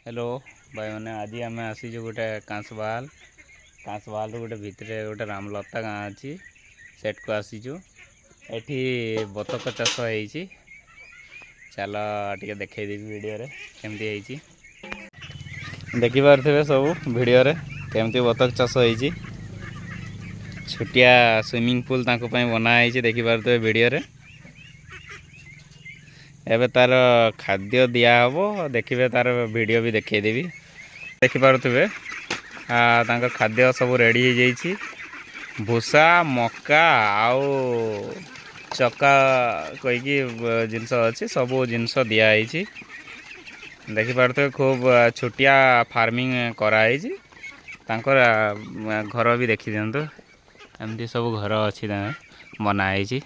hello भाई मैंने आज आम आसीचु गोटे कांसबाल गोटे भितर गोटे रामलता गाँ अच्छी सेट को आसीचु एठी बतक चाष होती चल टे देखईदेवी वीडियो रे केमती देखिपे सब वीडियो रे केमती बतक चाष होती छोटिया स्विमिंग पूल बनाई देखिपे वीडियो रे एबे तार खाद्य दिहब देखिए तार वीडियो भी देखईदेवी देखिपे खाद्य सब रेडी हो जाइए भूसा मका आउ चका कहीकि जिनस अच्छी सब जिनस दिखाई देखिपे खूब छोटिया फार्मिंग कराई घर भी देखी दिंतु एमती सब घर अच्छी बनाई